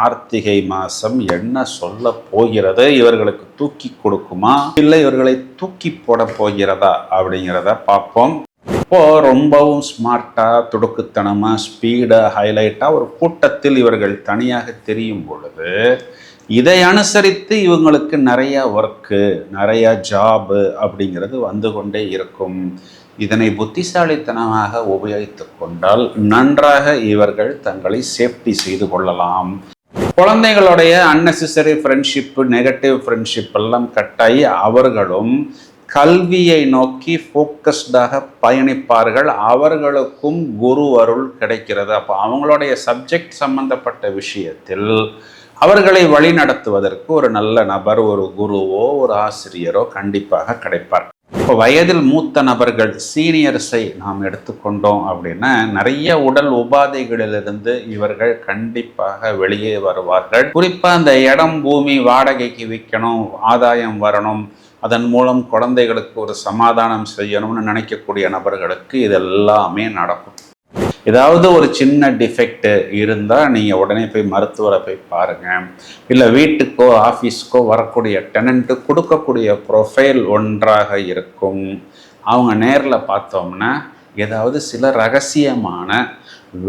கார்த்திகை மாசம் என்ன சொல்ல போகிறது, இவர்களுக்கு தூக்கி கொடுக்குமா இல்லை இவர்களை தூக்கி போட போகிறதா அப்படிங்கிறத பார்ப்போம். இப்போ ரொம்பவும் ஸ்மார்ட்டா, துடுக்குத்தனமா, ஸ்பீடா, ஹைலைட்டா ஒரு கூட்டத்தில் இவர்கள் தனியாக தெரியும் பொழுது இதை அனுசரித்து இவங்களுக்கு நிறைய ஒர்க்கு, நிறைய ஜாபு அப்படிங்கிறது வந்து கொண்டே இருக்கும். இதனை புத்திசாலித்தனமாக உபயோகித்து கொண்டால் நன்றாக இவர்கள் தங்களை சேஃப்டி செய்து கொள்ளலாம். குழந்தைகளுடைய அன்னெசரி ஃப்ரெண்ட்ஷிப்பு, நெகட்டிவ் ஃப்ரெண்ட்ஷிப் எல்லாம் கட்டாயி அவர்களும் கல்வியை நோக்கி ஃபோக்கஸ்டாக பயணிப்பார்கள். அவர்களுக்கும் குரு அருள் கிடைக்கிறது. அப்போ அவங்களுடைய சப்ஜெக்ட் சம்பந்தப்பட்ட விஷயத்தில் அவர்களை வழி நடத்துவதற்கு ஒரு நல்ல நபர், ஒரு குருவோ ஒரு ஆசிரியரோ கண்டிப்பாக கிடைப்பார். இப்போ வயதில் மூத்த நபர்கள், சீனியர்ஸை நாம் எடுத்துக்கொண்டோம் அப்படின்னா நிறைய உடல் உபாதைகளிலிருந்து இவர்கள் கண்டிப்பாக வெளியே வருவார்கள். குறிப்பாக அந்த இடம் பூமி வாடகைக்கு விற்கணும், ஆதாயம் வரணும், அதன் மூலம் குழந்தைகளுக்கு ஒரு சமாதானம் செய்யணும்னு நினைக்கக்கூடிய நபர்களுக்கு இதெல்லாமே நடக்கும். ஏதாவது ஒரு சின்ன டிஃபெக்ட் இருந்தால் நீங்கள் உடனே போய் மருத்துவரை போய் பாருங்கள். இல்லை வீட்டுக்கோ ஆஃபீஸ்க்கோ வரக்கூடிய டெனண்ட்டு கொடுக்கக்கூடிய ப்ரொஃபைல் ஒன்றாக இருக்கும். அவங்க நேரில் பார்த்தோம்னா ஏதாவது சில ரகசியமான,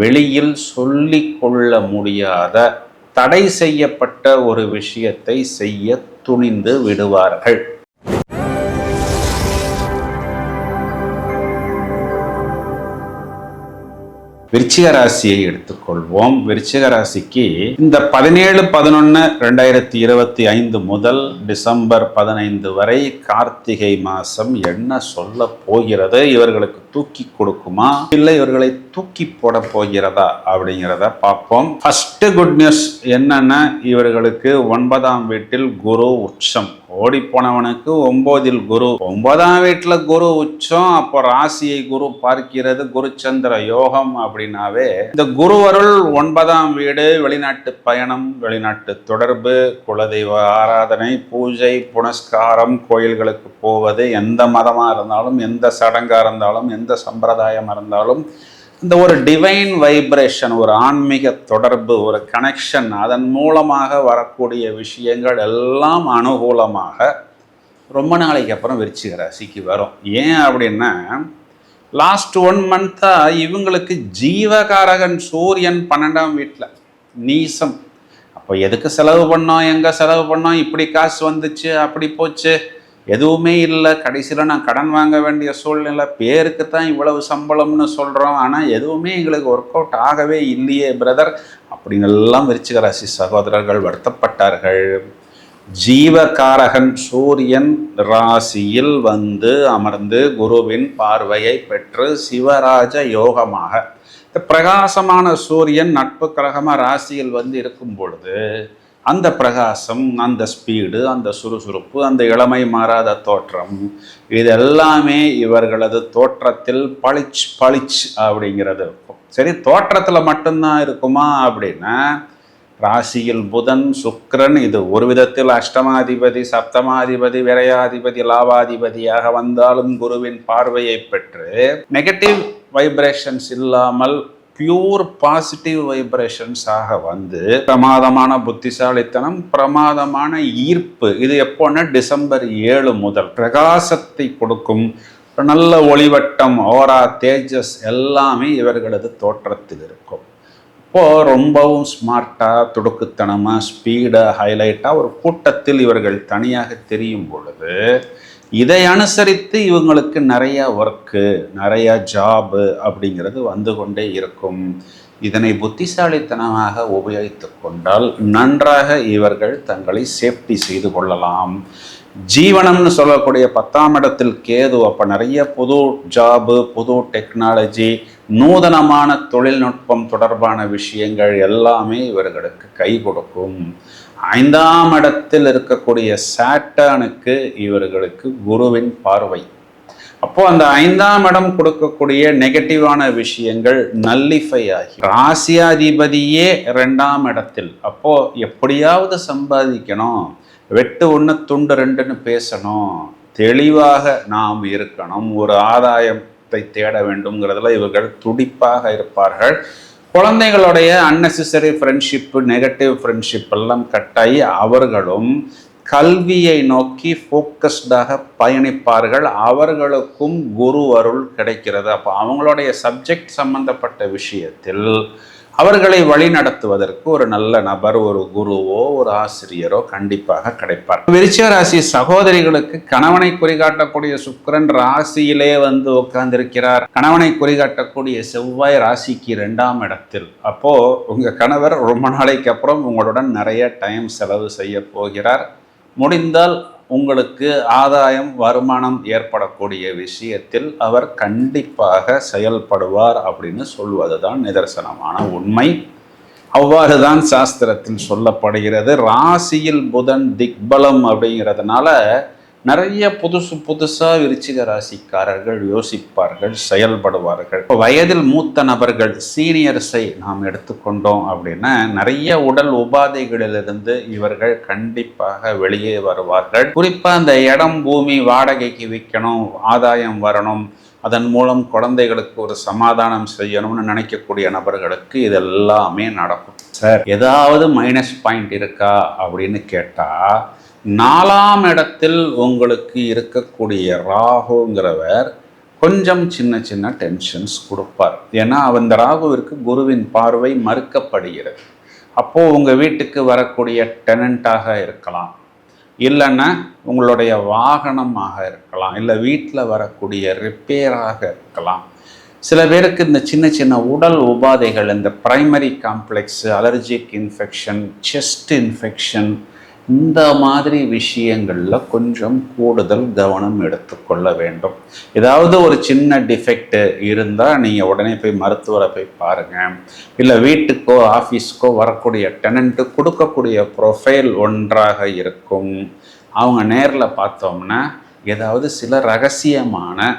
வெளியில் சொல்லி கொள்ள முடியாத, தடை செய்யப்பட்ட ஒரு விஷயத்தை செய்ய துணிந்து விடுவார்கள். விருச்சிக ராசியை எடுத்துக்கொள்வோம். விருச்சிக ராசிக்கு இந்த 17/11/2025 முதல் டிசம்பர் 15 வரை கார்த்திகை மாசம் என்ன சொல்ல போகிறது, இவர்களுக்கு தூக்கி கொடுக்குமா இல்லை இவர்களை தூக்கி போட போகிறதா அப்படிங்கிறத பார்ப்போம். ஃபர்ஸ்ட் குட் நியூஸ் என்னன்னா, இவர்களுக்கு 9ஆம் வீட்டில் குரு உச்சம். ஓடி போனவனுக்கு 9இல் குரு, 9ஆம் வீட்டில் குரு உச்சம். அப்போ ராசியை குரு பார்க்கிறது, குருச்சந்திர யோகம். அப்படின்னாவே இந்த குரு அருள் 9ஆம் வீடு, வெளிநாட்டு பயணம், வெளிநாட்டு தொடர்பு, குலதெய்வ ஆராதனை, பூஜை, புனஸ்காரம், கோயில்களுக்கு போவது, எந்த மதமா இருந்தாலும், எந்த சடங்கா இருந்தாலும், எந்த சம்பிரதாயம் இருந்தாலும், இந்த ஒரு டிவைன் வைப்ரேஷன், ஒரு ஆன்மீக தொடர்பு, ஒரு கனெக்ஷன், அதன் மூலமாக வரக்கூடிய விஷயங்கள் எல்லாம் அனுகூலமாக ரொம்ப நாளைக்கு அப்புறம் விருச்சிக ராசிக்கு வரும். ஏன் அப்படின்னா, லாஸ்ட் 1 மந்த்தா இவங்களுக்கு ஜீவகாரகன் சூரியன் 12ஆம் வீட்டில் நீசம். அப்போ எதுக்கு செலவு பண்ணோம், எங்கே செலவு பண்ணோம், இப்படி காசு வந்துச்சு, அப்படி போச்சு, எதுவுமே இல்லை. கடைசியில் நான் கடன் வாங்க வேண்டிய சூழ்நிலை, பேருக்கு தான் இவ்வளவு சம்பளம்னு சொல்கிறோம், ஆனால் எதுவுமே எங்களுக்கு ஒர்க் அவுட் ஆகவே இல்லையே பிரதர் அப்படின்னு எல்லாம் விருச்சிக ராசி சகோதரர்கள் வருத்தப்பட்டார்கள். ஜீவகாரகன் சூரியன் ராசியில் வந்து அமர்ந்து குருவின் பார்வையை பெற்று சிவராஜ யோகமாக, இந்த பிரகாசமான சூரியன் நட்பு கிரகமாக ராசியில் வந்து இருக்கும் பொழுது அந்த பிரகாசம், அந்த ஸ்பீடு, அந்த சுறுசுறுப்பு, அந்த இளமை மாறாத தோற்றம், இதெல்லாமே இவர்களது தோற்றத்தில் பளிச் பளிச் அப்படிங்கிறது இருக்கும். சரி, தோற்றத்தில் மட்டும்தான் இருக்குமா அப்படின்னா, ராசியில் புதன், சுக்கிரன், இது ஒரு விதத்தில் அஷ்டமாதிபதி, சப்தமாதிபதி, விரையாதிபதி, லாபாதிபதியாக வந்தாலும் குருவின் பார்வையை பெற்று நெகட்டிவ் வைப்ரேஷன்ஸ் இல்லாமல் பியூர் பாசிட்டிவ் வைப்ரேஷன்ஸாக வந்து பிரமாதமான புத்திசாலித்தனம், பிரமாதமான ஈர்ப்பு. இது எப்போன்னா டிசம்பர் 7 முதல் பிரகாசத்தை கொடுக்கும். நல்ல ஒளிவட்டம், ஓரா, தேஜஸ் எல்லாமே இவர்களது தோற்றத்தில் இருக்கும். இப்போது ரொம்பவும் ஸ்மார்ட்டாக, துடுக்குத்தனமாக, ஸ்பீடாக, ஹைலைட்டாக ஒரு கூட்டத்தில் இவர்கள் தனியாக தெரியும் பொழுது இதை அனுசரித்து இவங்களுக்கு நிறைய ஒர்க்கு, நிறைய ஜாபு அப்படிங்கிறது வந்து கொண்டே இருக்கும். இதனை புத்திசாலித்தனமாக உபயோகித்து கொண்டால் நன்றாக இவர்கள் தங்களை சேஃப்டி செய்து கொள்ளலாம். ஜீவனம்னு சொல்லக்கூடிய 10ஆம் இடத்தில் கேது. அப்போ நிறைய புது ஜாபு, புது டெக்னாலஜி, நூதனமான தொழில்நுட்பம் தொடர்பான விஷயங்கள் எல்லாமே இவர்களுக்கு கை கொடுக்கும். 5ஆம் இடத்தில் இருக்கக்கூடிய சாட்டர்னுக்கு இவர்களுக்கு குருவின் பார்வை. அப்போ அந்த 5ஆம் இடம் கொடுக்கக்கூடிய நெகட்டிவான விஷயங்கள் நல்லிஃபை ஆகி, ராசியாதிபதியே 2ஆம் இடத்தில். அப்போ எப்படியாவது சம்பாதிக்கணும், வெட்டு 1 துண்டு 2ன்னு பேசணும், தெளிவாக நாம் இருக்கணும், ஒரு ஆதாயத்தை தேட வேண்டும்ங்கிறதுல இவர்கள் துடிப்பாக இருப்பார்கள். குழந்தைகளுடைய அன்னெசரி ஃப்ரெண்ட்ஷிப்பு, நெகட்டிவ் ஃப்ரெண்ட்ஷிப் எல்லாம் கட்டாயி அவர்களும் கல்வியை நோக்கி ஃபோக்கஸ்டாக பயணிப்பார்கள். அவர்களுக்கும் குரு அருள் கிடைக்கிறது. அப்போ அவங்களுடைய சப்ஜெக்ட் சம்பந்தப்பட்ட விஷயத்தில் அவர்களை வழி நடத்துவதற்கு ஒரு நல்ல நபர், ஒரு குருவோ ஒரு ஆசிரியரோ கண்டிப்பாக கிடைப்பார். விருச்சிக ராசி சகோதரிகளுக்கு கணவனை குறிகாட்டக்கூடிய சுக்கிரன் ராசியிலே வந்து உட்கார்ந்திருக்கிறார். கணவனை குறிகாட்டக்கூடிய செவ்வாய் ராசிக்கு 2ஆம் இடத்தில். அப்போ உங்க கணவர் ரொம்ப நாளைக்கு அப்புறம் உங்களுடன் நிறைய டைம் செலவு செய்ய போகிறார். முடிந்தால் உங்களுக்கு ஆதாயம், வருமானம் ஏற்படக்கூடிய விஷயத்தில் அவர் கண்டிப்பாக செயல்படுவார் அப்படின்னு சொல்வதுதான் நிதர்சனமான உண்மை. அவ்வாறு தான் சாஸ்திரத்தில் சொல்லப்படுகிறது. ராசியில் புதன் திக்பலம் அப்படிங்கிறதுனால நிறைய புதுசாக விருச்சிக ராசிக்காரர்கள் யோசிப்பார்கள், செயல்படுவார்கள். வயதில் மூத்த நபர்கள், சீனியர்ஸை நாம் எடுத்துக்கொண்டோம் அப்படின்னா நிறைய உடல் உபாதைகளிலிருந்து இவர்கள் கண்டிப்பாக வெளியே வருவார்கள். குறிப்பாக அந்த இடம் பூமி வாடகைக்கு விற்கணும், ஆதாயம் வரணும், அதன் மூலம் குழந்தைகளுக்கு ஒரு சமாதானம் செய்யணும்னு நினைக்கக்கூடிய நபர்களுக்கு இதெல்லாமே நடக்கும். சார் ஏதாவது மைனஸ் பாயிண்ட் இருக்கா அப்படின்னு கேட்டால், 4ஆம் இடத்தில் உங்களுக்கு இருக்கக்கூடிய ராகுங்கிறவர் கொஞ்சம் சின்ன டென்ஷன்ஸ் கொடுப்பார். ஏன்னா அந்த ராகுவிற்கு குருவின் பார்வை மறுக்கப்படுகிறது. அப்போது உங்கள் வீட்டுக்கு வரக்கூடிய டெனண்டாக இருக்கலாம், இல்லைன்னா உங்களுடைய வாகனமாக இருக்கலாம், இல்லை வீட்டில் வரக்கூடிய ரிப்பேராக இருக்கலாம். சில பேருக்கு இந்த சின்ன உடல் உபாதைகள், இந்த primary complex, allergic infection, chest infection, இந்த மாதிரி விஷயங்களில் கொஞ்சம் கூடுதல் கவனம் எடுத்துக்கொள்ள வேண்டும். ஏதாவது ஒரு சின்ன டிஃபெக்ட் இருந்தால் நீங்கள் உடனே போய் மருத்துவரை போய் பாருங்கள். இல்லை வீட்டுக்கோ ஆஃபீஸ்க்கோ வரக்கூடிய டெனண்ட்டு கொடுக்கக்கூடிய ப்ரொஃபைல் ஒன்றாக இருக்கும். அவங்க நேரில் பார்த்தோம்னா ஏதாவது சில ரகசியமான,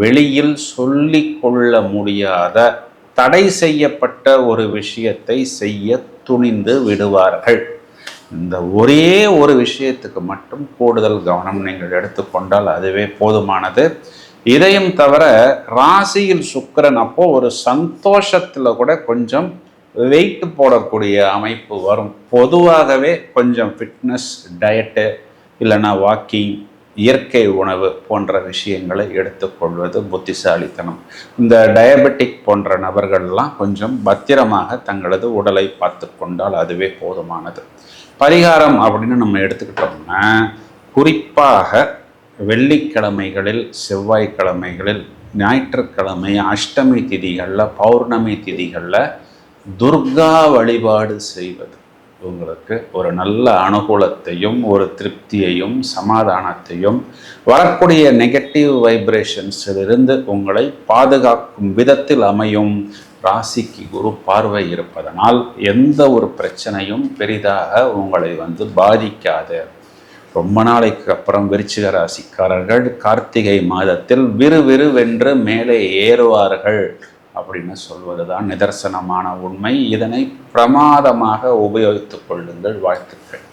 வெளியில் சொல்லி கொள்ள முடியாத, தடை செய்யப்பட்ட ஒரு விஷயத்தை செய்ய துணிந்து விடுவார்கள். இந்த ஒரே ஒரு விஷயத்துக்கு மட்டும் கூடுதல் கவனம் நீங்கள் எடுத்துக்கொண்டால் அதுவே போதுமானது. இதையும் தவிர ராசியில் சுக்கிரன் அப்போ ஒரு சந்தோஷத்தில் கூட கொஞ்சம் வெயிட் போடக்கூடிய அமைப்பு வரும். பொதுவாகவே கொஞ்சம் ஃபிட்னஸ், டயட்டு, இல்லைன்னா வாக்கிங், இயற்கை உணவு போன்ற விஷயங்களை எடுத்துக்கொள்வது புத்திசாலித்தனம். இந்த டயபெட்டிக் போன்ற நபர்கள்லாம் கொஞ்சம் பத்திரமாக தங்களது உடலை பார்த்து கொண்டால் அதுவே போதுமானது. பரிகாரம் அப்படின்னு நம்ம எடுத்துக்கிட்டோம்னா, குறிப்பாக வெள்ளிக்கிழமைகளில், செவ்வாய்க்கிழமைகளில், ஞாயிற்றுக்கிழமை, அஷ்டமி திதிகளில், பௌர்ணமி திதிகளில் துர்கா வழிபாடு செய்வது உங்களுக்கு ஒரு நல்ல அனுகூலத்தையும், ஒரு திருப்தியையும், சமாதானத்தையும், வரக்கூடிய நெகட்டிவ் வைப்ரேஷன்ஸிலிருந்து உங்களை பாதுகாக்கும் விதத்தில் அமையும். ராசிக்கு குரு பார்வை இருப்பதனால் எந்த ஒரு பிரச்சனையும் பெரிதாக உங்களை பாதிக்காது. ரொம்ப நாளைக்கு அப்புறம் விருச்சிக ராசிக்காரர்கள் கார்த்திகை மாதத்தில் விறுவிறுவென்று மேலே ஏறுவார்கள் அப்படின்னு சொல்வதுதான் நிதர்சனமான உண்மை. இதனை பிரமாதமாக உபயோகித்துக் கொள்ளுங்கள். வாழ்த்துக்கள்.